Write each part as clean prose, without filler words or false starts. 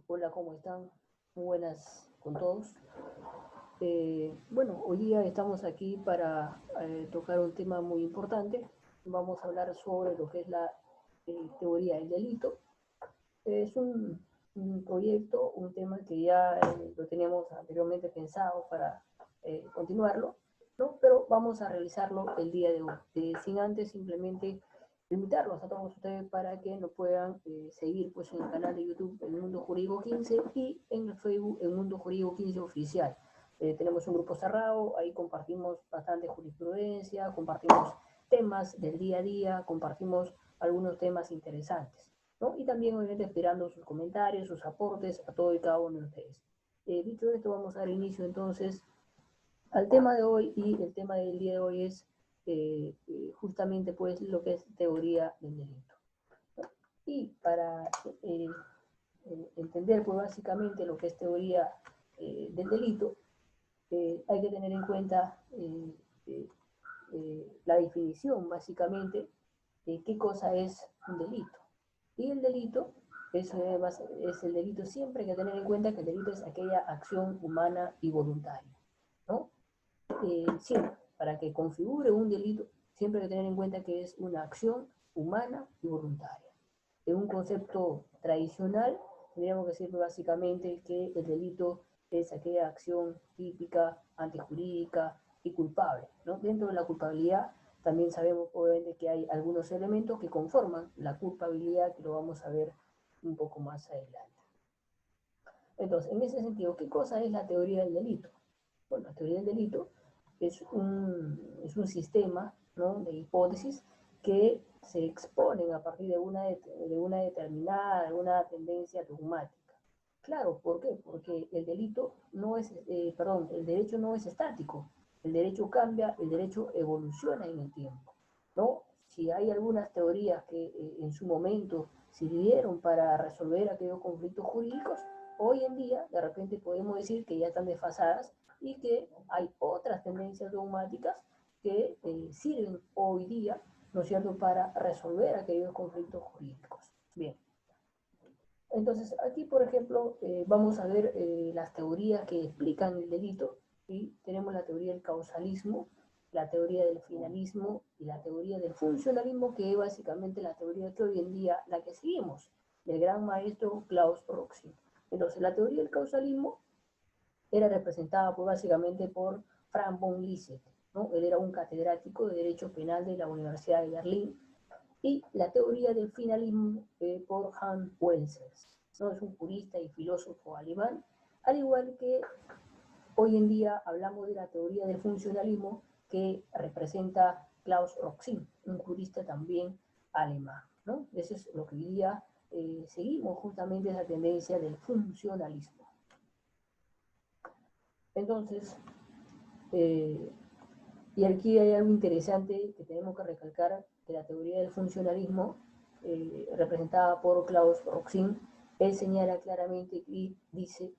Hola, ¿cómo están? Muy buenas con todos. Bueno, hoy día estamos aquí para tocar un tema muy importante. Vamos a hablar sobre lo que es la teoría del delito. Es un proyecto, un tema que ya lo teníamos anteriormente pensado para continuarlo, ¿no? Pero vamos a realizarlo el día de hoy, sin antes simplemente invitarlos a todos ustedes para que nos puedan seguir pues, en el canal de YouTube El Mundo Jurídico 15 y en el Facebook El Mundo Jurídico 15 Oficial. Tenemos un grupo cerrado, ahí compartimos bastante jurisprudencia, compartimos temas del día a día, compartimos algunos temas interesantes, ¿no? Y también obviamente esperando sus comentarios, sus aportes a todo y cada uno de ustedes. Dicho esto, vamos a dar inicio entonces al tema de hoy, y el tema del día de hoy es justamente pues lo que es teoría del delito. Y para eh, entender pues básicamente lo que es teoría del delito, hay que tener en cuenta la definición básicamente de qué cosa es un delito. Y el delito es el delito, siempre hay que tener en cuenta que el delito es aquella acción humana y voluntaria, ¿no? Siempre, para que configure un delito, siempre hay que tener en cuenta que es una acción humana y voluntaria. En un concepto tradicional, tendríamos que decir básicamente que el delito es aquella acción típica, antijurídica y culpable, ¿no? Dentro de la culpabilidad también sabemos obviamente que hay algunos elementos que conforman la culpabilidad, que lo vamos a ver un poco más adelante. Entonces, en ese sentido, ¿qué cosa es la teoría del delito? Bueno, la teoría del delito es un sistema, ¿no?, de hipótesis que se exponen a partir de una determinada, de una tendencia dogmática. Claro, ¿por qué? Porque el delito no es, perdón, el derecho no es estático. El derecho cambia, el derecho evoluciona en el tiempo, ¿no? Si hay algunas teorías que en su momento sirvieron para resolver aquellos conflictos jurídicos, hoy en día de repente podemos decir que ya están desfasadas y que hay otras tendencias dogmáticas que sirven hoy día, ¿no es cierto?, para resolver aquellos conflictos jurídicos. Bien, entonces aquí, por ejemplo, vamos a ver las teorías que explican el delito, y tenemos la teoría del causalismo, la teoría del finalismo y la teoría del funcionalismo, que es básicamente la teoría que hoy en día, la que seguimos, del gran maestro Klaus Roxy. Entonces, la teoría del causalismo era representada pues, básicamente por Frank von Lisset, ¿no? Él era un catedrático de Derecho Penal de la Universidad de Berlín, y la teoría del finalismo por Hans Welsers, ¿no? Es un jurista y filósofo alemán, al igual que hoy en día hablamos de la teoría del funcionalismo que representa Klaus Roxin, un jurista también alemán, ¿no? Eso es lo que hoy día seguimos, justamente esa tendencia del funcionalismo. Entonces, eh, y aquí hay algo interesante que tenemos que recalcar, que la teoría del funcionalismo, representada por Klaus Roxin, él señala claramente y dice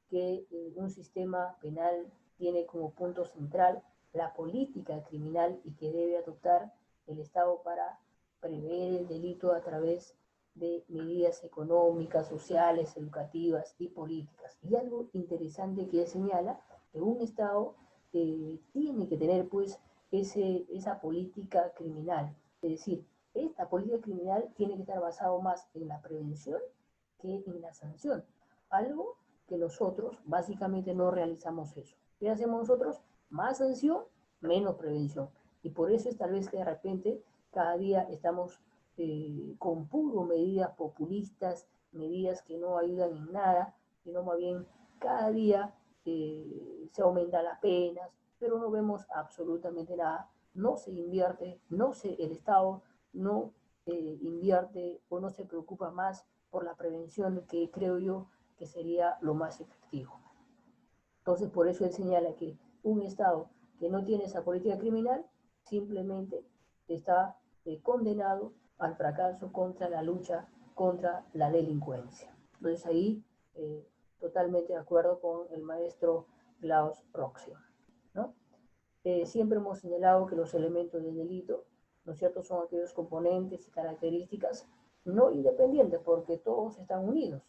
que un sistema penal tiene como punto central la política criminal y que debe adoptar el Estado para prever el delito a través de medidas económicas, sociales, educativas y políticas. Y algo interesante que él señala, que un Estado tiene que tener pues esa política criminal. Es decir, esta política criminal tiene que estar basada más en la prevención que en la sanción. Algo que nosotros básicamente no realizamos eso. ¿Qué hacemos nosotros? Más sanción, menos prevención. Y por eso es tal vez que de repente cada día estamos con puro medidas populistas, medidas que no ayudan en nada, sino más bien cada día se aumentan las penas, pero no vemos absolutamente nada. No se invierte, el Estado no invierte o no se preocupa más por la prevención, que creo yo que sería lo más efectivo. Entonces, por eso él señala que un Estado que no tiene esa política criminal simplemente está condenado al fracaso contra la lucha contra la delincuencia. Entonces ahí totalmente de acuerdo con el maestro Klaus Roxio, ¿no? Siempre hemos señalado que los elementos del delito, ¿no es cierto?, son aquellos componentes y características no independientes, porque todos están unidos.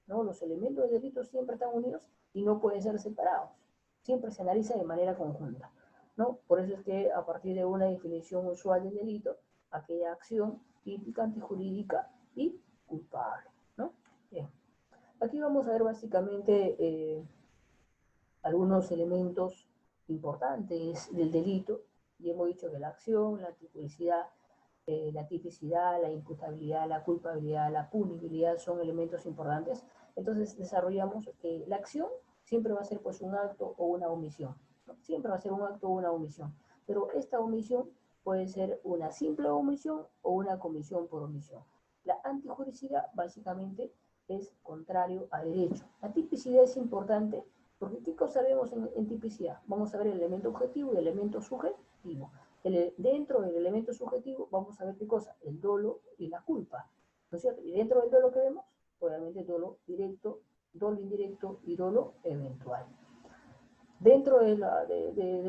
¿no? Los elementos del delito siempre están unidos y no pueden ser separados. Siempre se analiza de manera conjunta, ¿no? Por eso es que a partir de una definición usual del delito, aquella acción típica, antijurídica y culpable, ¿no? Bien. Aquí vamos a ver básicamente algunos elementos importantes del delito. Y hemos dicho que la acción, la tipicidad, la imputabilidad, la culpabilidad, la punibilidad son elementos importantes. Entonces desarrollamos que la acción siempre va a ser pues un acto o una omisión, ¿no? Siempre va a ser un acto o una omisión, pero esta omisión puede ser una simple omisión o una comisión por omisión. La antijuricidad básicamente es contrario a derecho. La tipicidad es importante porque ¿qué cosa vemos en tipicidad? Vamos a ver el elemento objetivo y el elemento subjetivo. Dentro del elemento subjetivo vamos a ver qué cosa, el dolo y la culpa, ¿no es cierto? Y dentro del dolo que vemos, obviamente dolo directo, dolo indirecto y dolo eventual. Dentro de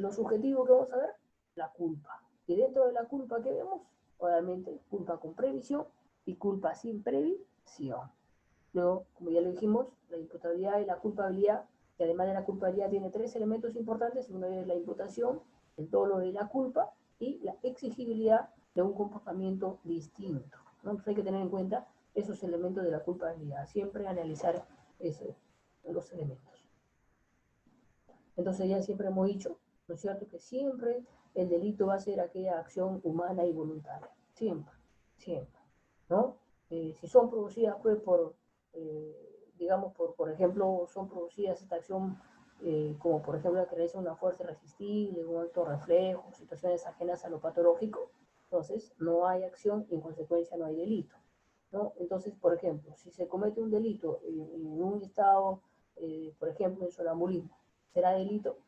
lo subjetivo que vamos a ver, la culpa. Y dentro de la culpa que vemos, obviamente culpa con previsión y culpa sin previsión. Luego, como ya lo dijimos, la imputabilidad y la culpabilidad, que además de la culpabilidad tiene tres elementos importantes. Uno es la imputación, el dolo de la culpa y la exigibilidad de un comportamiento distinto, ¿no? Entonces hay que tener en cuenta esos elementos de la culpabilidad, siempre analizar los elementos. Entonces ya siempre hemos dicho, ¿no es cierto?, que siempre el delito va a ser aquella acción humana y voluntaria, siempre, siempre, ¿no? Si son producidas pues digamos, por ejemplo, son producidas esta acción como por ejemplo la que realiza una fuerza irresistible, un alto reflejo, situaciones ajenas a lo patológico, entonces no hay acción y en consecuencia no hay delito, ¿no? Entonces, por ejemplo, si se comete un delito en un estado, por ejemplo, en sonambulismo, ¿será delito?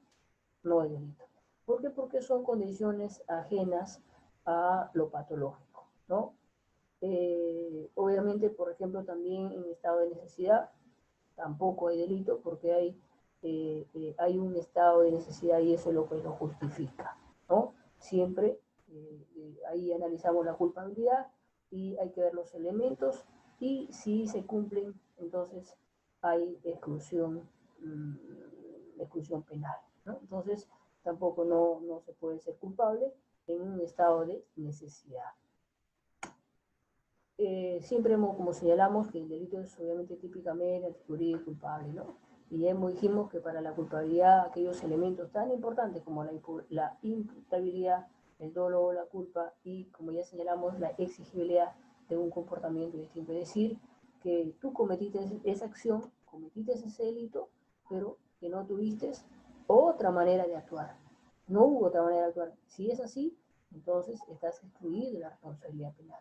No es delito. ¿Por qué? Porque son condiciones ajenas a lo patológico, ¿no? Obviamente, por ejemplo, también en estado de necesidad tampoco hay delito porque hay un estado de necesidad y eso es lo que lo justifica, ¿no? Siempre ahí analizamos la culpabilidad y hay que ver los elementos y si se cumplen, entonces hay exclusión penal, ¿no? Entonces tampoco no se puede ser culpable en un estado de necesidad. Siempre como señalamos que el delito es obviamente típicamente antijurídico y culpable, ¿no? Y ya dijimos que para la culpabilidad aquellos elementos tan importantes como la imputabilidad, el dolo o la culpa y, como ya señalamos, la exigibilidad de un comportamiento distinto. Es decir, que tú cometiste esa acción, cometiste ese delito, pero que no tuviste otra manera de actuar. No hubo otra manera de actuar. Si es así, entonces estás excluido de la responsabilidad penal.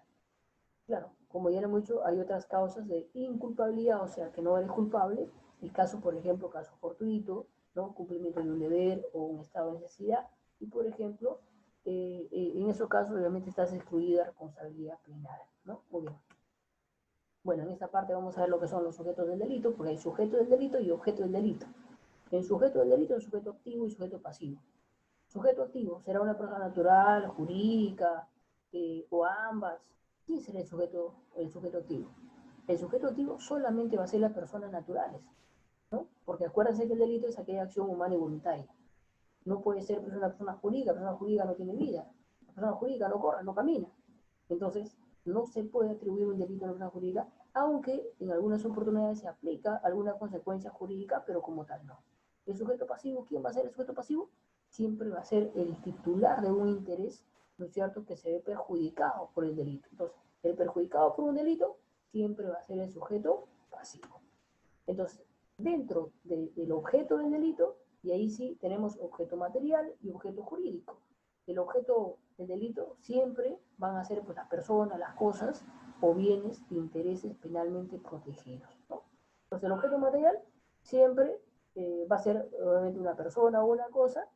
Claro, como ya lo hemos dicho, hay otras causas de inculpabilidad, o sea, que no eres culpable. El caso, por ejemplo, caso fortuito, ¿no? Cumplimiento de un deber o un estado de necesidad. Y, por ejemplo, en esos casos, obviamente, estás excluida de responsabilidad penal, ¿no? Muy bien. Bueno, en esta parte vamos a ver lo que son los sujetos del delito, porque hay sujeto del delito y objeto del delito. El sujeto del delito es sujeto activo y sujeto pasivo. Sujeto activo será una persona natural, jurídica, o ambas. ¿Quién será el sujeto activo? El sujeto activo solamente va a ser las personas naturales, ¿no? Porque acuérdense que el delito es aquella acción humana y voluntaria. No puede ser una persona jurídica, la persona jurídica no tiene vida, la persona jurídica no corre, no camina. Entonces, no se puede atribuir un delito a una persona jurídica, aunque en algunas oportunidades se aplica alguna consecuencia jurídica, pero como tal no. El sujeto pasivo, ¿quién va a ser el sujeto pasivo? Siempre va a ser el titular de un interés, ¿no es cierto?, que se ve perjudicado por el delito. Entonces, el perjudicado por un delito siempre va a ser el sujeto pasivo. Entonces, dentro del objeto del delito, y ahí sí tenemos objeto material y objeto jurídico. El objeto del delito siempre van a ser pues, las personas, las cosas o bienes de intereses penalmente protegidos, ¿no? Entonces, el objeto material siempre va a ser obviamente una persona o una cosa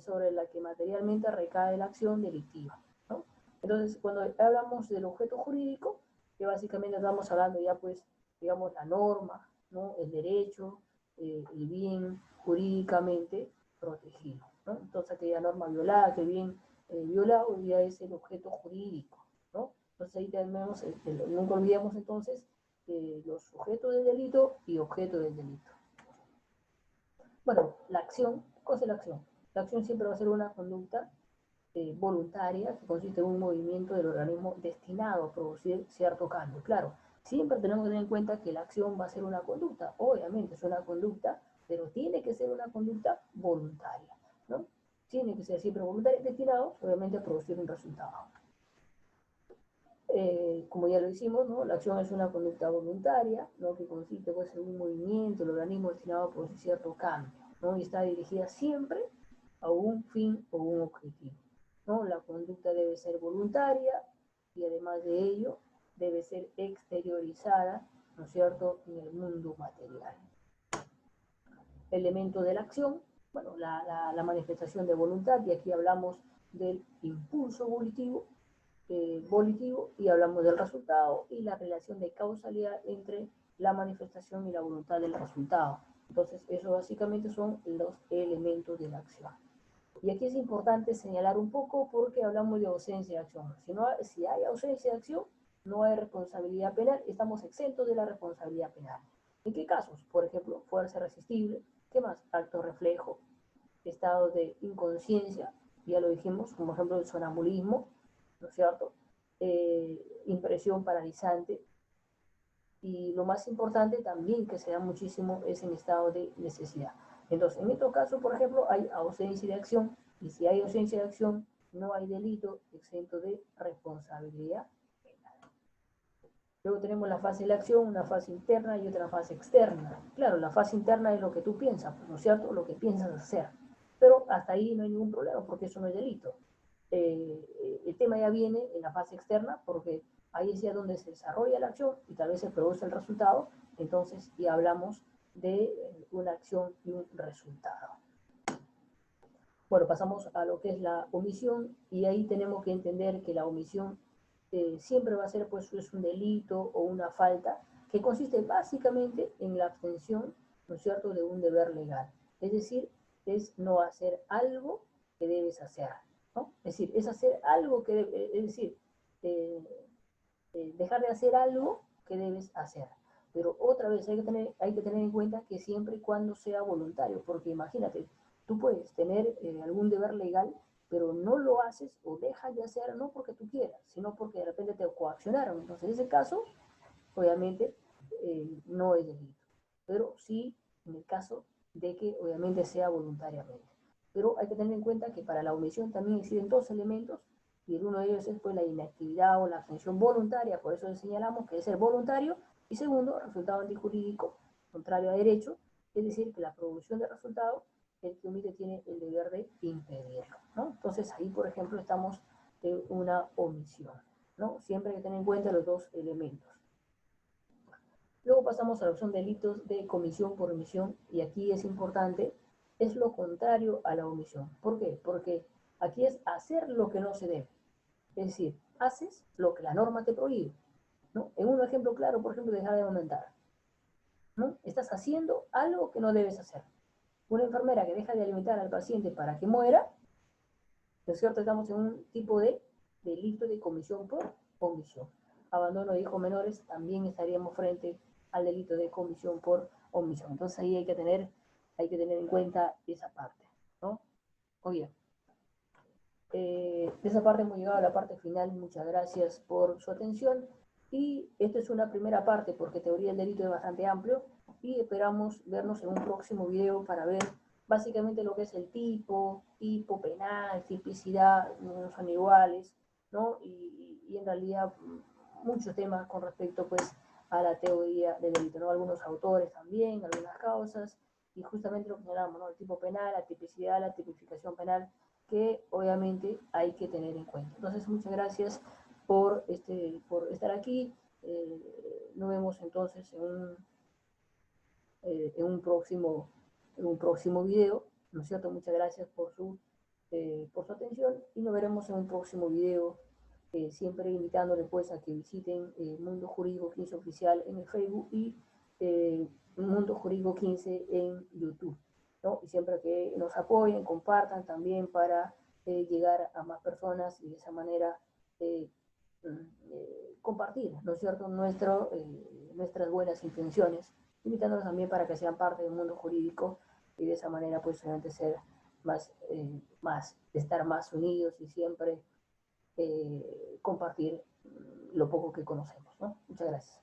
sobre la que materialmente recae la acción delictiva, ¿no? Entonces, cuando hablamos del objeto jurídico, que básicamente estamos hablando ya pues, digamos, la norma, ¿no? El derecho, el bien jurídicamente protegido, ¿no? Entonces aquella norma violada, que bien violado ya es el objeto jurídico, ¿no? Entonces ahí tenemos, nunca olvidemos entonces los sujetos del delito y objeto del delito. Bueno, la acción, ¿qué cosa es la acción? La acción siempre va a ser una conducta voluntaria que consiste en un movimiento del organismo destinado a producir cierto cambio. Claro, siempre tenemos que tener en cuenta que la acción va a ser una conducta, obviamente es una conducta, pero tiene que ser una conducta voluntaria, ¿no? Tiene que ser siempre voluntaria, destinado obviamente a producir un resultado. Como ya lo hicimos, ¿no? La acción es una conducta voluntaria, ¿no? Que consiste pues, en un movimiento, el organismo destinado a producir cierto cambio, ¿no? Y está dirigida siempre a un fin o un objetivo, ¿no? La conducta debe ser voluntaria y además de ello debe ser exteriorizada, ¿no es cierto?, en el mundo material. Elemento de la acción, bueno, la manifestación de voluntad, y aquí hablamos del impulso volitivo, y hablamos del resultado y la relación de causalidad entre la manifestación y la voluntad del resultado. Entonces, eso básicamente son los elementos de la acción. Y aquí es importante señalar un poco porque hablamos de ausencia de acción. Si hay ausencia de acción, no hay responsabilidad penal, estamos exentos de la responsabilidad penal. ¿En qué casos? Por ejemplo, fuerza irresistible, ¿qué más? Acto reflejo, estado de inconsciencia, ya lo dijimos, como ejemplo el sonambulismo, ¿no es cierto? Impresión paralizante. Y lo más importante también que se da muchísimo es en estado de necesidad. Entonces, en estos casos, por ejemplo, hay ausencia de acción, y si hay ausencia de acción, no hay delito exento de responsabilidad penal. Luego tenemos la fase de la acción, una fase interna y otra fase externa. Claro, la fase interna es lo que tú piensas, ¿no es cierto? Lo que piensas hacer. Pero hasta ahí no hay ningún problema, porque eso no es delito. El tema ya viene en la fase externa, porque ahí es ya donde se desarrolla la acción y tal vez se produce el resultado, entonces ya hablamos de una acción y un resultado. Bueno, pasamos a lo que es la omisión, y ahí tenemos que entender que la omisión siempre va a ser pues es un delito o una falta que consiste básicamente en la abstención, ¿no es cierto?, de un deber legal. Es decir, es no hacer algo que debes hacer, ¿no? Es decir, es hacer algo que es decir, dejar de hacer algo que debes hacer. Pero otra vez hay que tener en cuenta que siempre y cuando sea voluntario, porque imagínate, tú puedes tener algún deber legal, pero no lo haces o dejas de hacer no porque tú quieras, sino porque de repente te coaccionaron. Entonces, en ese caso, obviamente, no es delito. Pero sí en el caso de que obviamente sea voluntariamente. Pero hay que tener en cuenta que para la omisión también existen dos elementos, y uno de ellos es pues, la inactividad o la abstención voluntaria, por eso le señalamos que es ser voluntario, y segundo, resultado antijurídico, contrario a derecho, es decir, que la producción de resultado, el que omite tiene el deber de impedirlo, ¿no? Entonces ahí, por ejemplo, estamos en una omisión, ¿no? Siempre hay que tener en cuenta los dos elementos. Luego pasamos a la opción de delitos de comisión por omisión, y aquí es importante, es lo contrario a la omisión. ¿Por qué? Porque aquí es hacer lo que no se debe. Es decir, haces lo que la norma te prohíbe, ¿no? En un ejemplo claro, por ejemplo, dejar de aumentar, ¿no? Estás haciendo algo que no debes hacer. Una enfermera que deja de alimentar al paciente para que muera, ¿no es cierto? Estamos en un tipo de delito de comisión por omisión. Abandono de hijos menores, también estaríamos frente al delito de comisión por omisión. Entonces ahí hay que tener en cuenta esa parte, ¿no? Oye, de esa parte hemos llegado a la parte final. Muchas gracias por su atención. Y esta es una primera parte porque teoría del delito es bastante amplio, y esperamos vernos en un próximo video para ver básicamente lo que es el tipo penal, tipicidad, no son iguales, ¿no? Y en realidad muchos temas con respecto pues a la teoría del delito, ¿no? Algunos autores también, algunas causas, y justamente lo que señalamos, ¿no? El tipo penal, la tipicidad, la tipificación penal, que obviamente hay que tener en cuenta. Entonces, muchas gracias por estar aquí. Nos vemos entonces en un próximo video, ¿no es cierto? Muchas gracias por su atención, y nos veremos en un próximo video, siempre invitándole pues a que visiten Mundo Jurídico 15 Oficial en el Facebook y Mundo Jurídico 15 en YouTube, ¿no? Y siempre que nos apoyen, compartan también para llegar a más personas, y de esa manera compartir, ¿no es cierto?, nuestras buenas intenciones, invitándolos también para que sean parte del mundo jurídico y de esa manera pues obviamente ser estar más unidos y siempre compartir lo poco que conocemos, ¿no? Muchas gracias.